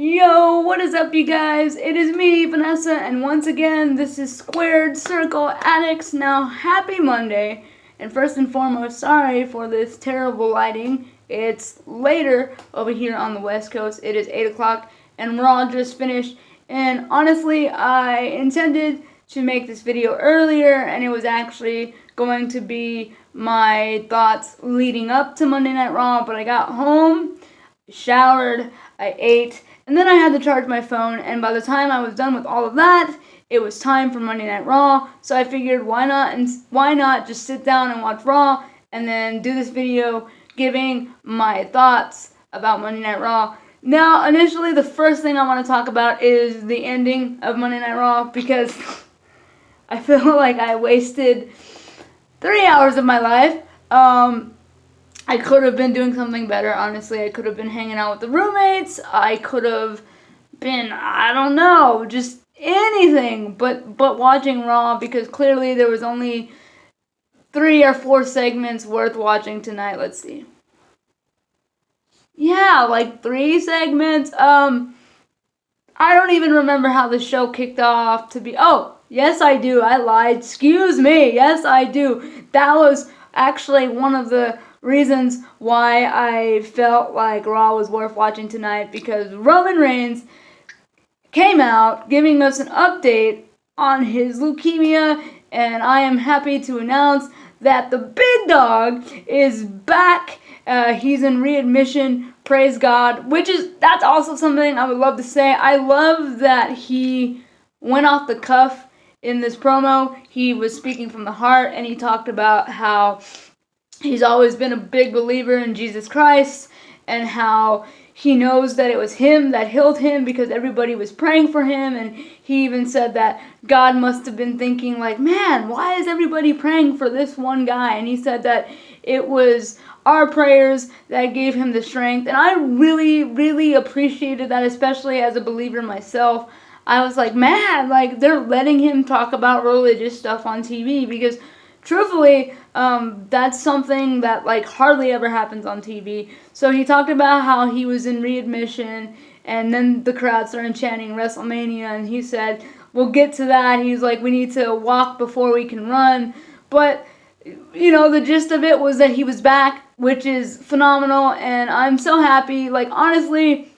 Yo, what is up, you guys? It is me, Vanessa, and once again, this is Squared Circle Addicts. Now, happy Monday, and first and foremost, sorry for this terrible lighting. It's later over here on the West Coast. It is 8 o'clock, and Raw just finished, and honestly, I intended to make this video earlier, and it was actually going to be my thoughts leading up to Monday Night Raw, but I got home, showered, I ate, and then I had to charge my phone, and by the time I was done with all of that, it was time for Monday Night Raw, so I figured why not just sit down and watch Raw, and then do this video giving my thoughts about Monday Night Raw. Now, initially, the first thing I want to talk about is the ending of Monday Night Raw, because I feel like I wasted 3 hours of my life. I could have been doing something better, honestly. I could have been hanging out with the roommates. I could have been, I don't know, just anything but watching Raw, because clearly there was only 3 or 4 segments worth watching tonight. Let's see. Yeah, like 3 segments. I don't even remember how the show kicked off to be. Oh, yes, I do. I lied. Excuse me. Yes, I do. That was actually one of the reasons why I felt like Raw was worth watching tonight, because Roman Reigns came out giving us an update on his leukemia, and I am happy to announce that the big dog is back. He's in readmission, praise God, that's also something I would love to say. I love that he went off the cuff in this promo. He was speaking from the heart, and he talked about how he's always been a big believer in Jesus Christ, and how he knows that it was him that healed him because everybody was praying for him. And he even said that God must have been thinking, like, man, why is everybody praying for this one guy? And he said that it was our prayers that gave him the strength. And I really, really appreciated that, especially as a believer myself. I was like, man, like, they're letting him talk about religious stuff on TV, because truthfully, that's something that, like, hardly ever happens on TV. So he talked about how he was in readmission, and then the crowd started chanting WrestleMania, and he said, we'll get to that. He's like, we need to walk before we can run. But, you know, the gist of it was that he was back, which is phenomenal, and I'm so happy. Like, honestly,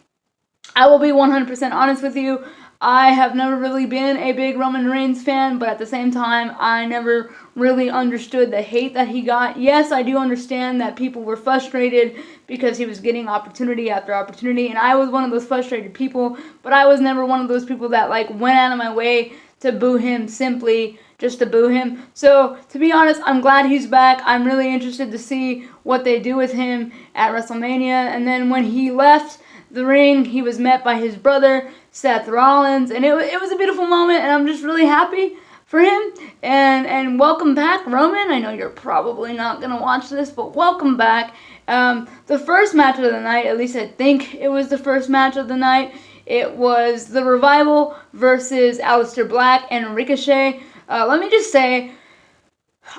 I will be 100% honest with you. I have never really been a big Roman Reigns fan, but at the same time, I never really understood the hate that he got. Yes, I do understand that people were frustrated because he was getting opportunity after opportunity, and I was one of those frustrated people, but I was never one of those people that, like, went out of my way to boo him simply just to boo him. So, to be honest, I'm glad he's back. I'm really interested to see what they do with him at WrestleMania. And then when he left the ring, he was met by his brother, Seth Rollins, and it was a beautiful moment, and I'm just really happy for him. And welcome back, Roman. I know you're probably not going to watch this, but welcome back. The first match of the night, at least I think it was the first match of the night, it was The Revival versus Aleister Black and Ricochet. Let me just say,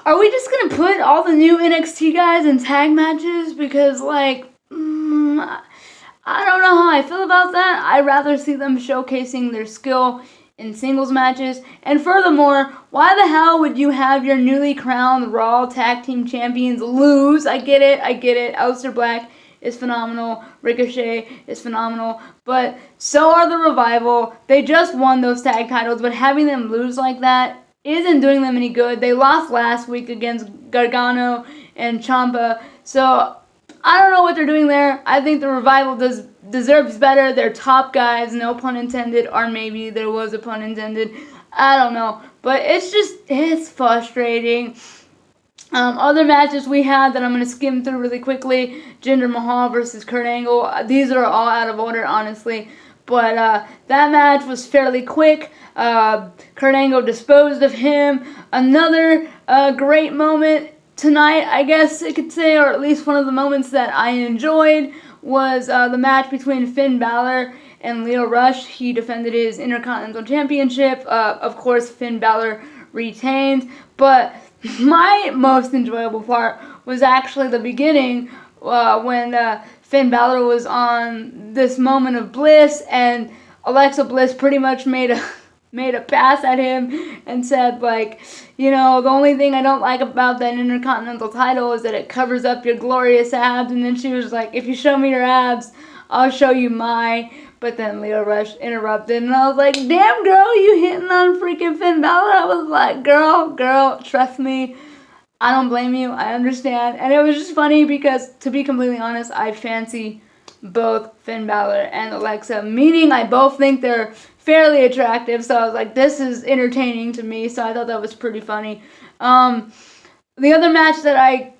are we just going to put all the new NXT guys in tag matches? Because, like, I don't know how I feel about that. I'd rather see them showcasing their skill in singles matches. And furthermore, why the hell would you have your newly crowned Raw Tag Team Champions lose? I get it. Aleister Black is phenomenal. Ricochet is phenomenal. But so are the Revival. They just won those tag titles, but having them lose like that isn't doing them any good. They lost last week against Gargano and Ciampa. So I don't know what they're doing there. I think the Revival deserves better. They're top guys, no pun intended, or maybe there was a pun intended. I don't know. But it's frustrating. Other matches we had that I'm going to skim through really quickly. Jinder Mahal versus Kurt Angle. These are all out of order, honestly. But that match was fairly quick. Kurt Angle disposed of him. Another great moment tonight, I guess I could say, or at least one of the moments that I enjoyed, was the match between Finn Balor and Lio Rush. He defended his Intercontinental Championship. Of course, Finn Balor retained. But my most enjoyable part was actually the beginning when Finn Balor was on this moment of bliss, and Alexa Bliss pretty much made a pass at him and said, like, the only thing I don't like about that Intercontinental title is that it covers up your glorious abs. And then she was like, if you show me your abs, I'll show you mine. But then Leo Rush interrupted, and I was like, damn, girl, you hitting on freaking Finn Balor? I was like, girl, trust me. I don't blame you. I understand. And it was just funny because, to be completely honest, I fancy both Finn Balor and Alexa, meaning I both think they're fairly attractive. So I was like, this is entertaining to me. So I thought that was pretty funny. The other match that I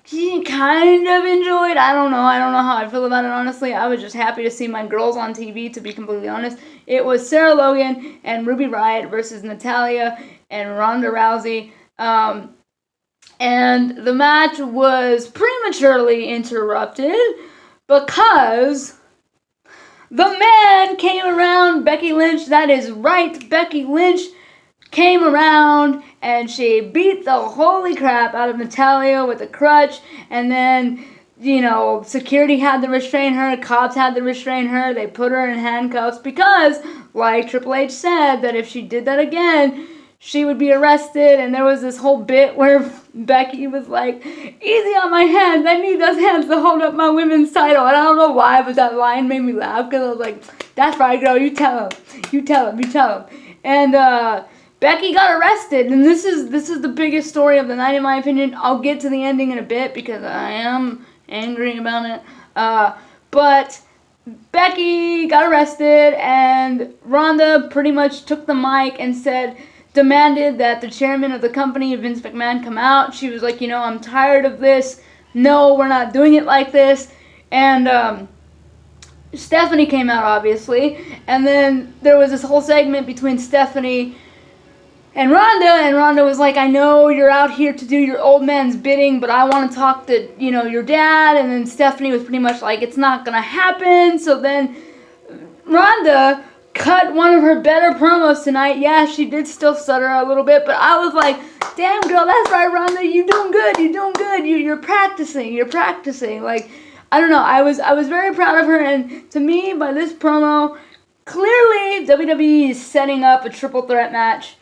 kind of enjoyed, I don't know how I feel about it, honestly. I was just happy to see my girls on TV, to be completely honest. It was Sarah Logan and Ruby Riott versus Natalya and Ronda Rousey. And the match was prematurely interrupted because the man came around, Becky Lynch. That is right, Becky Lynch came around and she beat the holy crap out of Natalya with a crutch. And then, security had to restrain her, cops had to restrain her. They put her in handcuffs because, like Triple H said, that if she did that again, she would be arrested. And there was this whole bit where Becky was like, easy on my hands, I need those hands to hold up my women's title. And I don't know why, but that line made me laugh because I was like, that's right, girl, you tell him. And Becky got arrested, and this is the biggest story of the night, in my opinion. I'll get to the ending in a bit because I am angry about it. But Becky got arrested, and Ronda pretty much took the mic and demanded that the chairman of the company, Vince McMahon, come out. She was like, I'm tired of this. No, we're not doing it like this. And Stephanie came out, obviously. And then there was this whole segment between Stephanie and Ronda was like, I know you're out here to do your old man's bidding, but I want to talk to, your dad. And then Stephanie was pretty much like, it's not going to happen. So then Ronda cut one of her better promos tonight. Yeah, she did still stutter a little bit, but I was like, damn, girl, that's right, Ronda, you're doing good. You're practicing. Like, I don't know, I was very proud of her, and to me, by this promo, clearly WWE is setting up a triple threat match.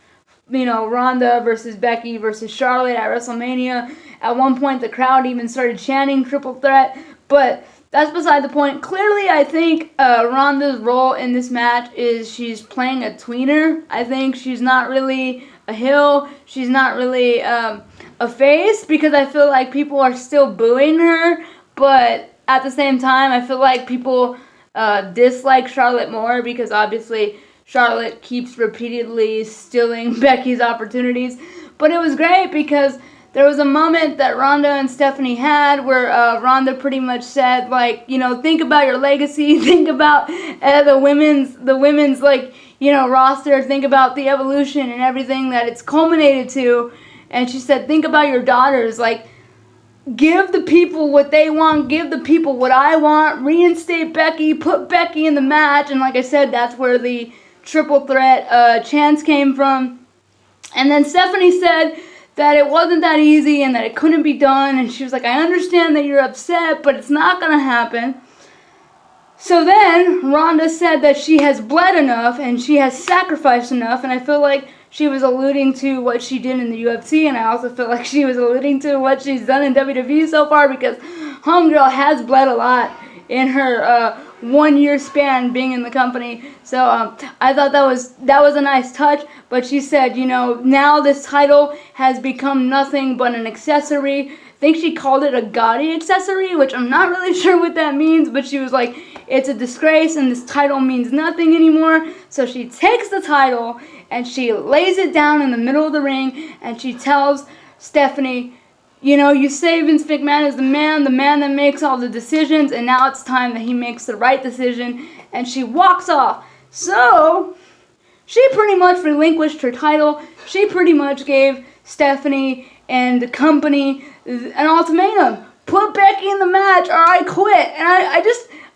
Ronda versus Becky versus Charlotte at WrestleMania. At one point, the crowd even started chanting triple threat, but that's beside the point. Clearly, I think Ronda's role in this match is she's playing a tweener. I think she's not really a heel. She's not really a face, because I feel like people are still booing her, but at the same time, I feel like people dislike Charlotte more because obviously Charlotte keeps repeatedly stealing Becky's opportunities. But it was great because there was a moment that Ronda and Stephanie had where Ronda pretty much said, like, think about your legacy, think about the women's like, roster, think about the evolution and everything that it's culminated to. And she said, think about your daughters, like, give the people what they want, give the people what I want, reinstate Becky, put Becky in the match. And like I said, that's where the triple threat chance came from. And then Stephanie said that it wasn't that easy and that it couldn't be done. And she was like, I understand that you're upset, but it's not going to happen. So then Ronda said that she has bled enough and she has sacrificed enough. And I feel like she was alluding to what she did in the UFC. And I also feel like she was alluding to what she's done in WWE so far, because Homegirl has bled a lot in her 1 year span being in the company. So I thought that was a nice touch. But she said, now this title has become nothing but an accessory. I think she called it a gaudy accessory, which I'm not really sure what that means. But she was like, it's a disgrace and this title means nothing anymore. So she takes the title and she lays it down in the middle of the ring and she tells Stephanie, you say Vince McMahon is the man that makes all the decisions, and now it's time that he makes the right decision. And she walks off. So she pretty much relinquished her title. She pretty much gave Stephanie and the company an ultimatum. Put Becky in the match or I quit. And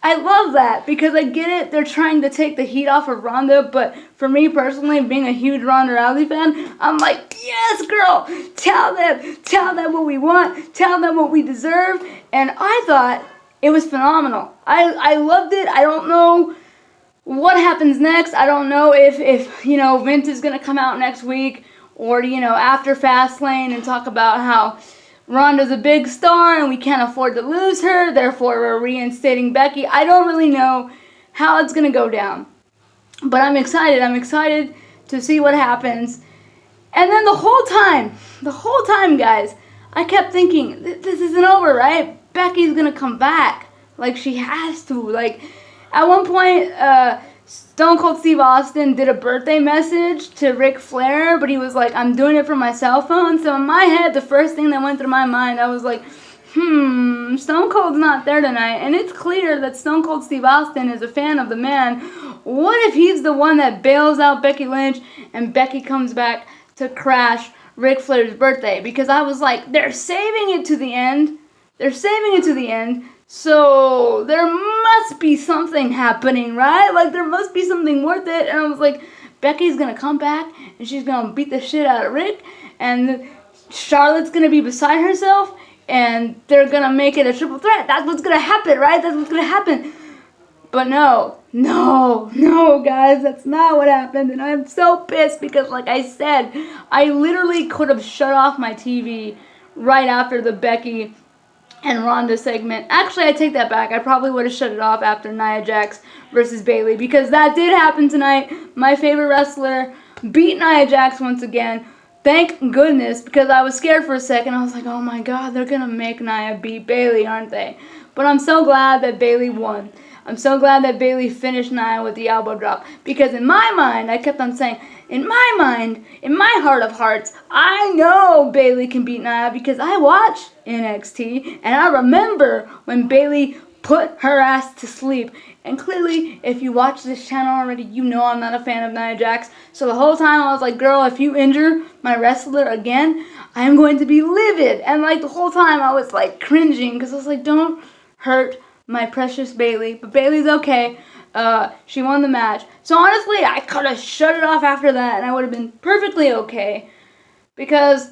I love that, because I get it. They're trying to take the heat off of Ronda, but for me personally, being a huge Ronda Rousey fan, I'm like, yes, girl, tell them what we want, tell them what we deserve. And I thought It was phenomenal. I loved it. I don't know what happens next. I don't know if Vince is going to come out next week or, after Fastlane and talk about how Ronda's a big star and we can't afford to lose her, therefore we're reinstating Becky. I don't really know how it's going to go down. But I'm excited. I'm excited to see what happens. And then the whole time, guys, I kept thinking, this isn't over, right? Becky's going to come back. Like, she has to. Like, at one point, Stone Cold Steve Austin did a birthday message to Ric Flair, but he was like, I'm doing it from my cell phone. So in my head, the first thing that went through my mind, I was like, Stone Cold's not there tonight. And it's clear that Stone Cold Steve Austin is a fan of the man. What if he's the one that bails out Becky Lynch and Becky comes back to crash Ric Flair's birthday? Because I was like, they're saving it to the end. So there must be something happening, right? Like, there must be something worth it. And I was like, Becky's going to come back and she's going to beat the shit out of Rick. And Charlotte's going to be beside herself. And they're going to make it a triple threat. That's what's going to happen, right? That's what's going to happen. But no, guys, that's not what happened. And I'm so pissed because, like I said, I literally could have shut off my TV right after the Becky and Ronda segment. Actually, I take that back. I probably would have shut it off after Nia Jax versus Bayley, because that did happen tonight. My favorite wrestler beat Nia Jax once again. Thank goodness, because I was scared for a second. I was like, oh my God, they're going to make Nia beat Bayley, aren't they? But I'm so glad that Bayley won. I'm so glad that Bayley finished Nia with the elbow drop. Because in my mind, I kept on saying, in my mind, in my heart of hearts, I know Bayley can beat Nia because I watch NXT. And I remember when Bayley put her ass to sleep. And clearly, if you watch this channel already, you know I'm not a fan of Nia Jax. So the whole time I was like, girl, if you injure my wrestler again, I am going to be livid. And like the whole time I was like cringing because I was like, don't hurt my precious Bayley. But Bayley's okay. She won the match. So honestly, I could have shut it off after that and I would have been perfectly okay. Because,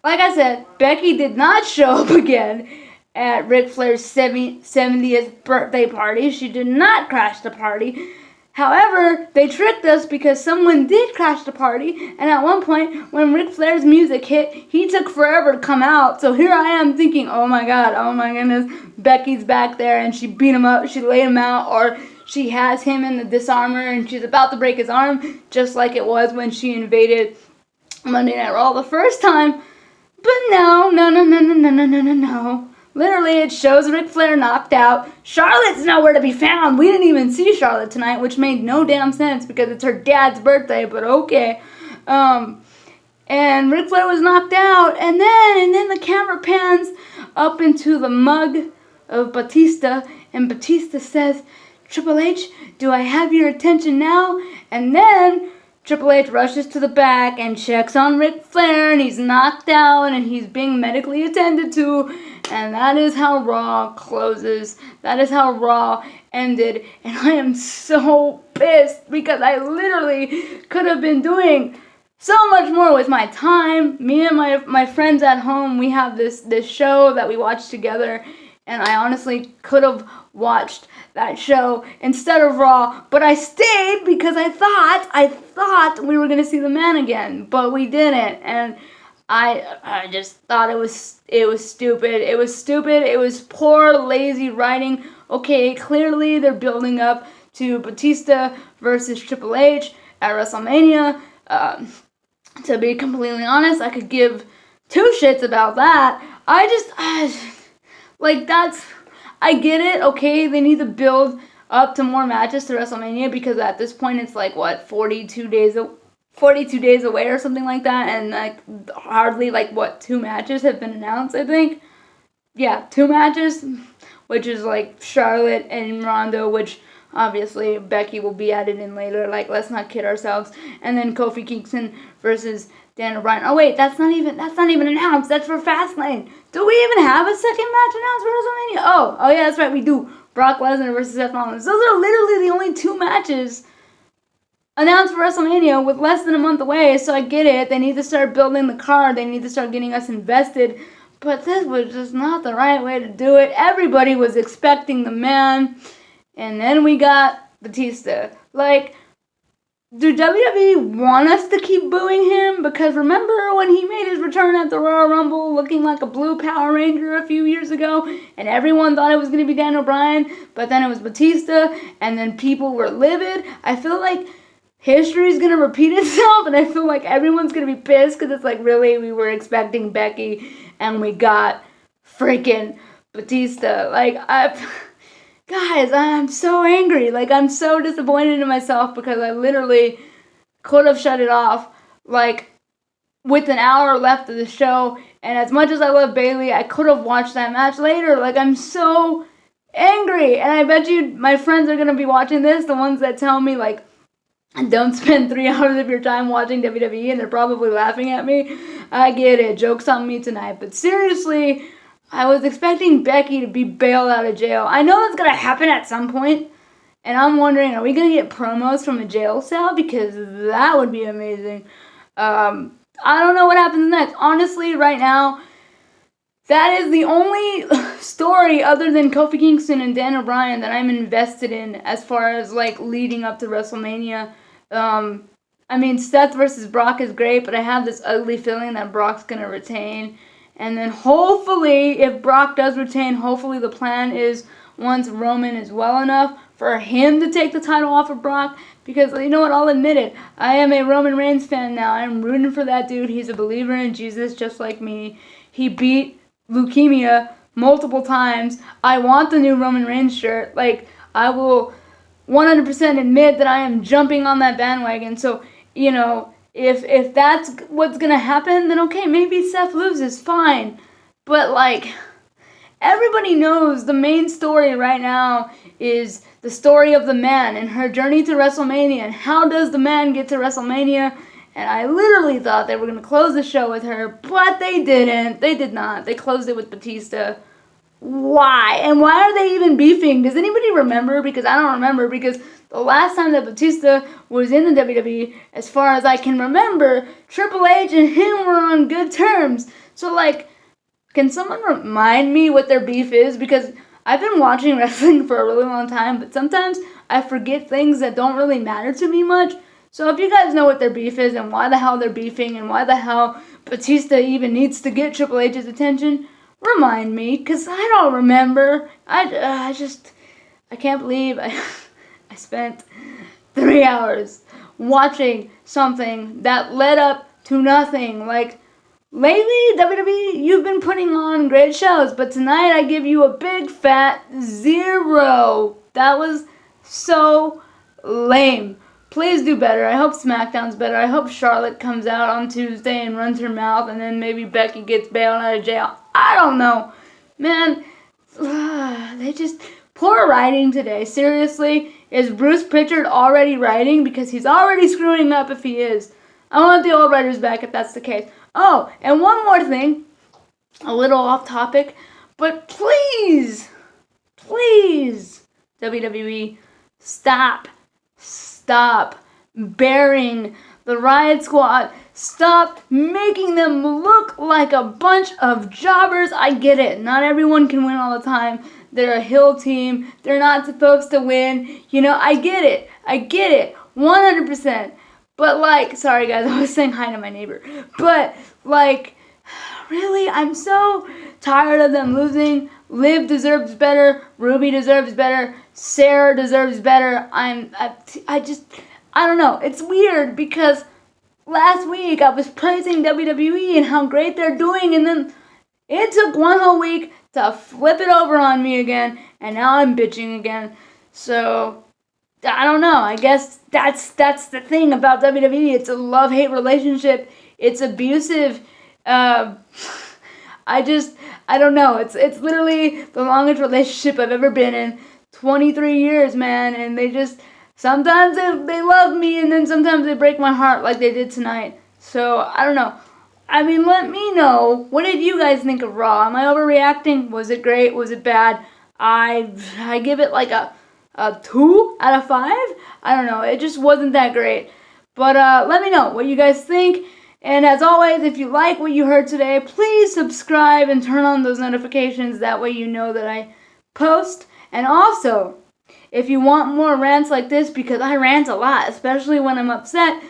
like I said, Becky did not show up again at Ric Flair's 70th birthday party. She did not crash the party. However, they tricked us because someone did crash the party, and at one point, when Ric Flair's music hit, he took forever to come out. So here I am thinking, oh my God, oh my goodness, Becky's back there, and she beat him up, she laid him out, or she has him in the disarmer, and she's about to break his arm, just like it was when she invaded Monday Night Raw the first time. But no. Literally, it shows Ric Flair knocked out. Charlotte's nowhere to be found. We didn't even see Charlotte tonight, which made no damn sense because it's her dad's birthday, but okay. And Ric Flair was knocked out, and then the camera pans up into the mug of Batista, and Batista says, Triple H, do I have your attention now? And then Triple H rushes to the back and checks on Ric Flair, and he's knocked out, and he's being medically attended to, and that is how Raw closes. That is how Raw ended, and I am so pissed because I literally could have been doing so much more with my time. Me and my friends at home, we have this show that we watch together, and I honestly could have watched that show instead of Raw, but I stayed because I thought we were gonna see the man again, but we didn't, and I just thought it was stupid. It was stupid. It was poor, lazy writing. Okay, clearly they're building up to Batista versus Triple H at WrestleMania. To be completely honest, I could give two shits about that. I get it, okay, they need to build up to more matches to WrestleMania because at this point it's like, 42 days away or something like that, and like hardly 2 matches have been announced, I think. Yeah, 2 matches, which is like Charlotte and Ronda, which obviously Becky will be added in later, let's not kid ourselves, and then Kofi Kingston versus Daniel Bryan. Oh wait, that's not even announced. That's for Fastlane. Do we even have a second match announced for WrestleMania? Oh yeah, that's right, we do. Brock Lesnar versus Seth Rollins. Those are literally the only 2 matches announced for WrestleMania with less than a month away. So I get it. They need to start building the card. They need to start getting us invested. But this was just not the right way to do it. Everybody was expecting the man, and then we got Batista. Like, do WWE want us to keep booing him? Because remember when he made his return at the Royal Rumble looking like a blue Power Ranger a few years ago, and everyone thought it was going to be Daniel Bryan, but then it was Batista, and then people were livid? I feel like history is going to repeat itself, and I feel like everyone's going to be pissed because it's like, really, we were expecting Becky, and we got freaking Batista. Like, guys, I'm so angry. Like, I'm so disappointed in myself because I literally could have shut it off, like, with an hour left of the show. And as much as I love Bayley, I could have watched that match later. Like, I'm so angry. And I bet you my friends are going to be watching this, the ones that tell me, like, don't spend 3 hours of your time watching WWE, and they're probably laughing at me. I get it. Joke's on me tonight. But seriously, I was expecting Becky to be bailed out of jail. I know that's going to happen at some point, and I'm wondering, are we going to get promos from a jail cell? Because that would be amazing. I don't know what happens next. Honestly, right now, that is the only story other than Kofi Kingston and Daniel Bryan that I'm invested in as far as, like, leading up to WrestleMania. I mean, Seth versus Brock is great, but I have this ugly feeling that Brock's going to retain. And then hopefully, if Brock does retain, hopefully the plan is, once Roman is well enough, for him to take the title off of Brock. Because, you know what, I'll admit it. I am a Roman Reigns fan now. I'm rooting for that dude. He's a believer in Jesus just like me. He beat leukemia multiple times. I want the new Roman Reigns shirt. Like, I will 100% admit that I am jumping on that bandwagon. So, you know, if that's what's going to happen, then okay, maybe Seth loses, fine. But, like, everybody knows the main story right now is the story of the man and her journey to WrestleMania. And how does the man get to WrestleMania? And I literally thought they were going to close the show with her, but they didn't. They did not. They closed it with Batista. Why? And why are they even beefing? Does anybody remember? Because I don't remember. Because the last time that Batista was in the WWE, as far as I can remember, Triple H and him were on good terms. So, like, can someone remind me what their beef is? Because I've been watching wrestling for a really long time, but sometimes I forget things that don't really matter to me much. So if you guys know what their beef is and why the hell they're beefing and why the hell Batista even needs to get Triple H's attention, remind me, because I don't remember. I can't believe I spent 3 hours watching something that led up to nothing. Like, lately, WWE, you've been putting on great shows, but tonight I give you a big fat 0. That was so lame. Please do better. I hope SmackDown's better. I hope Charlotte comes out on Tuesday and runs her mouth, and then maybe Becky gets bailed out of jail. I don't know. Man, they just... Poor writing today. Seriously, is Bruce Pritchard already writing? Because he's already screwing up if he is. I want the old writers back if that's the case. Oh, and one more thing. A little off topic. But please, WWE, stop burying the Riot Squad. Stop making them look like a bunch of jobbers. I get it. Not everyone can win all the time. They're a heel team. They're not supposed to win. You know, I get it. 100%. But, like, sorry guys, I was saying hi to my neighbor. But, like, really, I'm so tired of them losing. Liv deserves better. Ruby deserves better. Sarah deserves better. I don't know. It's weird because last week I was praising WWE and how great they're doing, and then it took one whole week to flip it over on me again, and now I'm bitching again. So, I don't know. I guess that's the thing about WWE. It's a love-hate relationship. It's abusive. I don't know. It's literally the longest relationship I've ever been in. 23 years, man, and they just, sometimes they love me, and then sometimes they break my heart like they did tonight. So, I don't know. I mean, let me know. What did you guys think of Raw? Am I overreacting? Was it great? Was it bad? I give it like a 2 out of 5? I don't know. It just wasn't that great. But let me know what you guys think. And as always, if you like what you heard today, please subscribe and turn on those notifications. That way you know that I post. And also, if you want more rants like this, because I rant a lot, especially when I'm upset,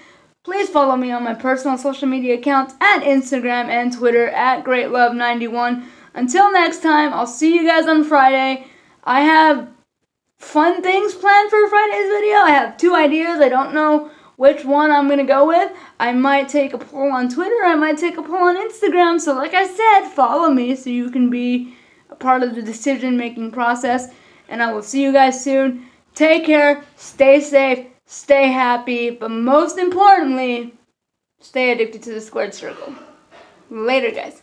please follow me on my personal social media accounts at Instagram and Twitter at GreatLove91. Until next time, I'll see you guys on Friday. I have fun things planned for Friday's video. I have 2 ideas. I don't know which one I'm going to go with. I might take a poll on Twitter. I might take a poll on Instagram. So like I said, follow me so you can be a part of the decision-making process. And I will see you guys soon. Take care. Stay safe. Stay happy. But most importantly, stay addicted to the squared circle. Later, guys.